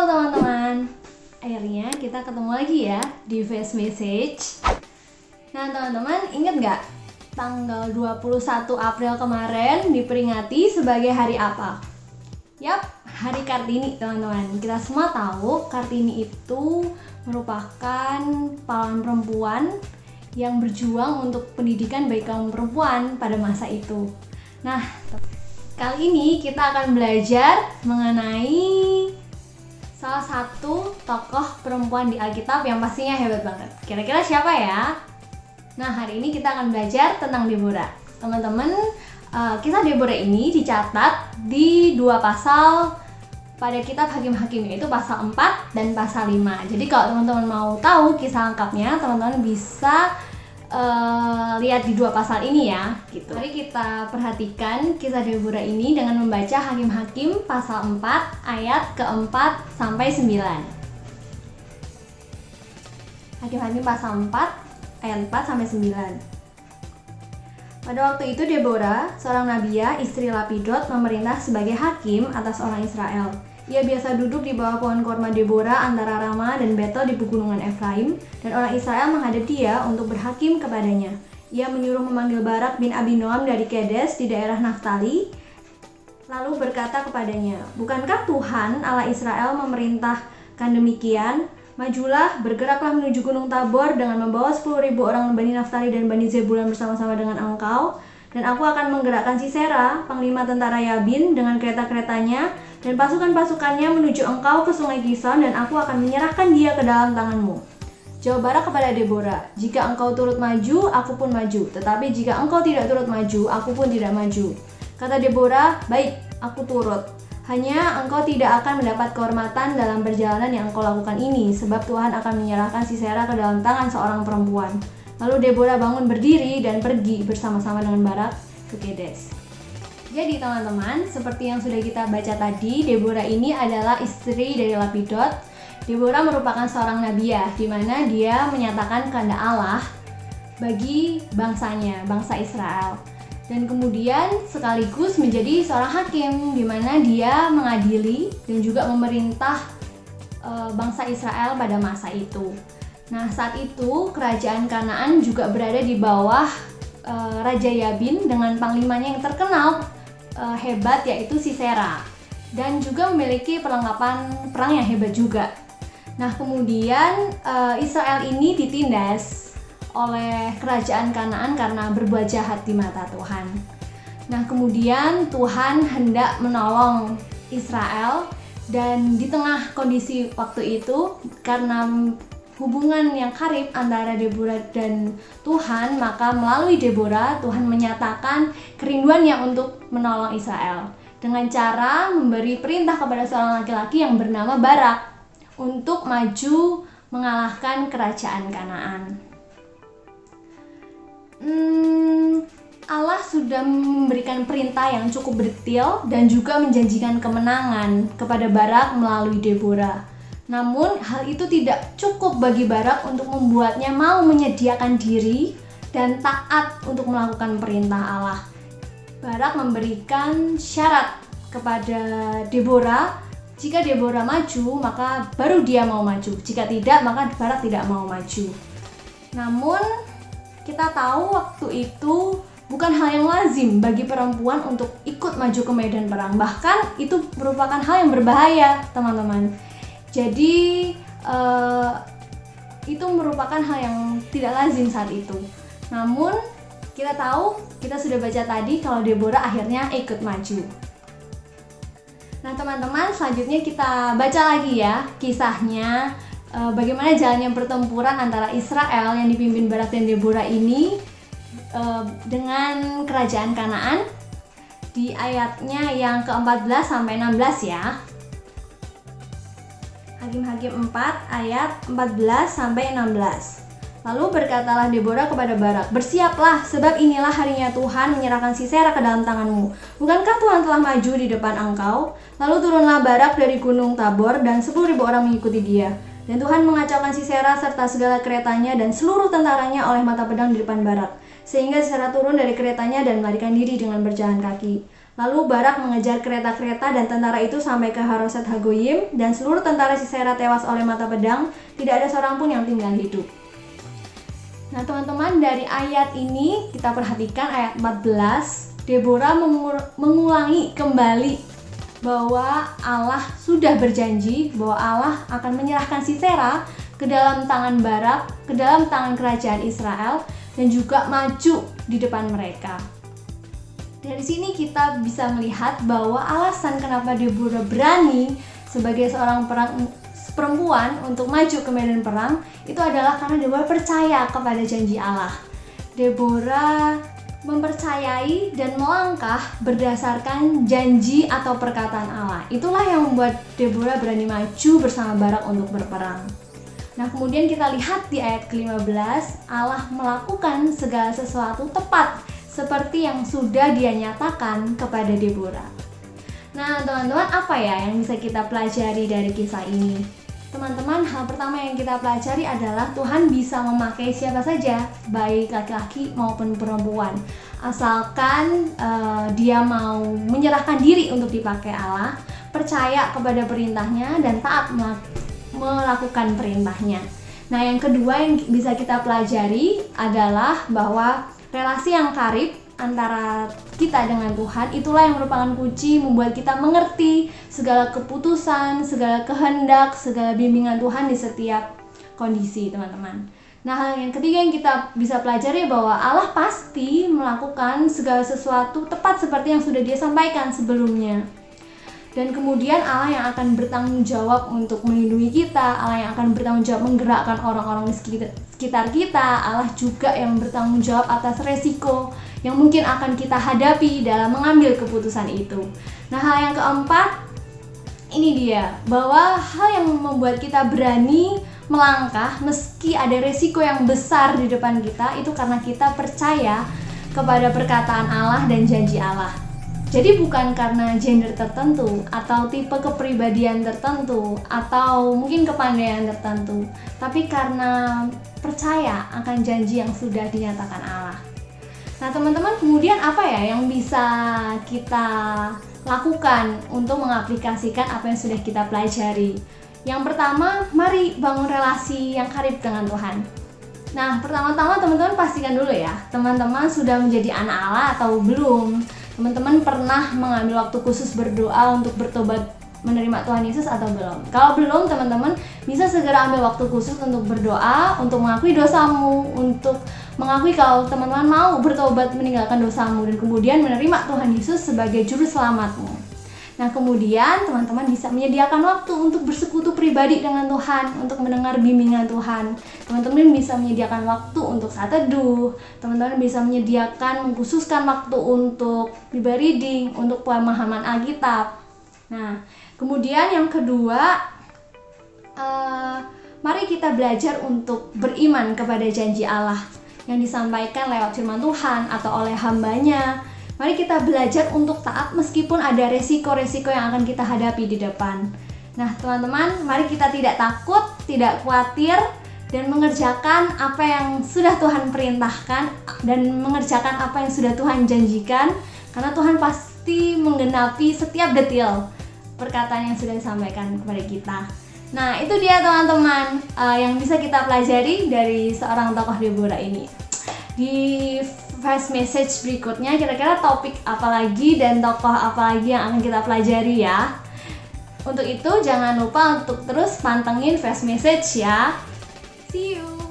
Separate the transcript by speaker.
Speaker 1: Halo teman-teman, akhirnya kita ketemu lagi ya di Voice Message. Nah teman-teman, ingat nggak tanggal 21 April kemarin diperingati sebagai hari apa? Yap, Hari Kartini teman-teman. Kita semua tahu Kartini itu merupakan pahlawan perempuan yang berjuang untuk pendidikan bagi kaum perempuan pada masa itu. Nah, kali ini kita akan belajar mengenai salah satu tokoh perempuan di Alkitab yang pastinya hebat banget. Kira-kira siapa ya? Nah, hari ini kita akan belajar tentang Deborah. Teman-teman, kisah Deborah ini dicatat di dua pasal pada kitab Hakim-Hakim, yaitu pasal 4 dan pasal 5. Jadi kalau teman-teman mau tahu kisah lengkapnya, teman-teman bisa lihat di dua pasal ini ya, gitu. Mari kita perhatikan kisah Deborah ini dengan membaca Hakim-Hakim pasal 4 ayat keempat sampai 9. Hakim-Hakim pasal 4 ayat 4 sampai 9. Pada waktu itu Deborah, seorang nabiah, istri Lapidot, memerintah sebagai hakim atas orang Israel. Ia biasa duduk di bawah pohon korma Deborah antara Rama dan Betel di pegunungan Efraim, dan orang Israel menghadap dia untuk berhakim kepadanya. Ia menyuruh memanggil Barak bin Abinoam dari Kedes di daerah Naftali, lalu berkata kepadanya, "Bukankah Tuhan Allah Israel memerintahkan demikian? Majulah, bergeraklah menuju Gunung Tabor dengan membawa 10.000 orang Bani Naftali dan Bani Zebulun bersama-sama dengan engkau. Dan aku akan menggerakkan Sisera, panglima tentara Yabin, dengan kereta-keretanya dan pasukan-pasukannya menuju engkau ke sungai Kison, dan aku akan menyerahkan dia ke dalam tanganmu." Jawab Barak kepada Deborah, "Jika engkau turut maju, aku pun maju. Tetapi jika engkau tidak turut maju, aku pun tidak maju." Kata Deborah, "Baik, aku turut. Hanya engkau tidak akan mendapat kehormatan dalam perjalanan yang engkau lakukan ini, sebab Tuhan akan menyerahkan Sisera ke dalam tangan seorang perempuan." Lalu Deborah bangun berdiri dan pergi bersama-sama dengan Barak ke Kedes. Jadi teman-teman, seperti yang sudah kita baca tadi, Deborah ini adalah istri dari Lapidot. Deborah merupakan seorang nabiah, di mana dia menyatakan kehendak Allah bagi bangsanya, bangsa Israel. Dan kemudian sekaligus menjadi seorang hakim, di mana dia mengadili dan juga memerintah bangsa Israel pada masa itu. Nah, saat itu kerajaan Kanaan juga berada di bawah Raja Yabin dengan panglimanya yang terkenal hebat, yaitu Sisera, dan juga memiliki perlengkapan perang yang hebat juga. Nah, kemudian Israel ini ditindas oleh kerajaan Kanaan karena berbuat jahat di mata Tuhan. Nah, kemudian Tuhan hendak menolong Israel, dan di tengah kondisi waktu itu, karena hubungan yang karib antara Deborah dan Tuhan, maka melalui Deborah Tuhan menyatakan kerinduannya untuk menolong Israel dengan cara memberi perintah kepada seorang laki-laki yang bernama Barak untuk maju mengalahkan kerajaan Kanaan. Allah sudah memberikan perintah yang cukup detail dan juga menjanjikan kemenangan kepada Barak melalui Deborah. Namun hal itu tidak cukup bagi Barak untuk membuatnya mau menyediakan diri dan taat untuk melakukan perintah Allah. Barak memberikan syarat kepada Deborah, jika Deborah maju maka baru dia mau maju, jika tidak maka Barak tidak mau maju. Namun kita tahu waktu itu bukan hal yang lazim bagi perempuan untuk ikut maju ke medan perang, bahkan itu merupakan hal yang berbahaya teman-teman. Jadi itu merupakan hal yang tidak lazim saat itu. Namun kita tahu, kita sudah baca tadi kalau Deborah akhirnya ikut maju. Nah teman-teman, selanjutnya kita baca lagi ya kisahnya, bagaimana jalannya pertempuran antara Israel yang dipimpin Barak dan Deborah ini dengan kerajaan Kanaan di ayatnya yang ke-14 sampai 16 ya. Hakim-Hakim 4 ayat 14 sampai 16. Lalu berkatalah Deborah kepada Barak, "Bersiaplah, sebab inilah harinya Tuhan menyerahkan Sisera ke dalam tanganmu. Bukankah Tuhan telah maju di depan engkau?" Lalu turunlah Barak dari gunung Tabor, dan 10.000 orang mengikuti dia. Dan Tuhan mengacaukan Sisera serta segala keretanya dan seluruh tentaranya oleh mata pedang di depan Barak, sehingga Sisera turun dari keretanya dan melarikan diri dengan berjalan kaki. Lalu Barak mengejar kereta-kereta dan tentara itu sampai ke Haroset Hagoyim, dan seluruh tentara Sisera tewas oleh mata pedang, tidak ada seorang pun yang tinggal hidup. Nah teman-teman, dari ayat ini kita perhatikan ayat 14, Deborah mengulangi kembali bahwa Allah sudah berjanji bahwa Allah akan menyerahkan Sisera ke dalam tangan Barak, ke dalam tangan kerajaan Israel, dan juga maju di depan mereka. Dari sini kita bisa melihat bahwa alasan kenapa Deborah berani sebagai seorang perempuan untuk maju ke medan perang itu adalah karena Deborah percaya kepada janji Allah. Deborah mempercayai dan melangkah berdasarkan janji atau perkataan Allah. Itulah yang membuat Deborah berani maju bersama Barak untuk berperang. Nah kemudian kita lihat di ayat ke-15, Allah melakukan segala sesuatu tepat seperti yang sudah Dia nyatakan kepada Deborah. Nah teman-teman, apa ya yang bisa kita pelajari dari kisah ini? Teman-teman, hal pertama yang kita pelajari adalah Tuhan bisa memakai siapa saja, baik laki-laki maupun perempuan, asalkan dia mau menyerahkan diri untuk dipakai Allah, percaya kepada perintahnya, dan taat melakukan perintahnya. Nah yang kedua yang bisa kita pelajari adalah bahwa relasi yang karib antara kita dengan Tuhan itulah yang merupakan kunci membuat kita mengerti segala keputusan, segala kehendak, segala bimbingan Tuhan di setiap kondisi, teman-teman. Nah, hal yang ketiga yang kita bisa pelajari bahwa Allah pasti melakukan segala sesuatu tepat seperti yang sudah Dia sampaikan sebelumnya. Dan kemudian Allah yang akan bertanggung jawab untuk melindungi kita, Allah yang akan bertanggung jawab menggerakkan orang-orang di sekitar kita, Allah juga yang bertanggung jawab atas resiko yang mungkin akan kita hadapi dalam mengambil keputusan itu. Nah hal yang keempat, ini dia, bahwa hal yang membuat kita berani melangkah meski ada resiko yang besar di depan kita, itu karena kita percaya kepada perkataan Allah dan janji Allah. Jadi bukan karena gender tertentu atau tipe kepribadian tertentu atau mungkin kepandaian tertentu, tapi karena percaya akan janji yang sudah dinyatakan Allah. Nah teman-teman, kemudian apa ya yang bisa kita lakukan untuk mengaplikasikan apa yang sudah kita pelajari? Yang pertama, mari bangun relasi yang karib dengan Tuhan. Nah pertama-tama teman-teman pastikan dulu ya, teman-teman sudah menjadi anak Allah atau belum? Teman-teman pernah mengambil waktu khusus berdoa untuk bertobat menerima Tuhan Yesus atau belum? Kalau belum, teman-teman bisa segera ambil waktu khusus untuk berdoa, untuk mengakui dosamu, untuk mengakui kalau teman-teman mau bertobat meninggalkan dosamu dan kemudian menerima Tuhan Yesus sebagai juru selamatmu. Nah kemudian teman-teman bisa menyediakan waktu untuk bersekutu pribadi dengan Tuhan, untuk mendengar bimbingan Tuhan. Teman-teman bisa menyediakan waktu untuk saat teduh, teman-teman bisa menyediakan, mengkhususkan waktu untuk Bible reading, untuk pemahaman Alkitab. Nah kemudian yang kedua, mari kita belajar untuk beriman kepada janji Allah yang disampaikan lewat firman Tuhan atau oleh hambanya. Mari kita belajar untuk taat meskipun ada resiko-resiko yang akan kita hadapi di depan. Nah teman-teman, mari kita tidak takut, tidak khawatir, dan mengerjakan apa yang sudah Tuhan perintahkan dan mengerjakan apa yang sudah Tuhan janjikan, karena Tuhan pasti menggenapi setiap detil perkataan yang sudah disampaikan kepada kita. Nah itu dia teman-teman yang bisa kita pelajari dari seorang tokoh Deborah ini. Di fast message berikutnya kira-kira topik apa lagi dan tokoh apa lagi yang akan kita pelajari ya. Untuk itu jangan lupa untuk terus pantengin fast message ya. See you.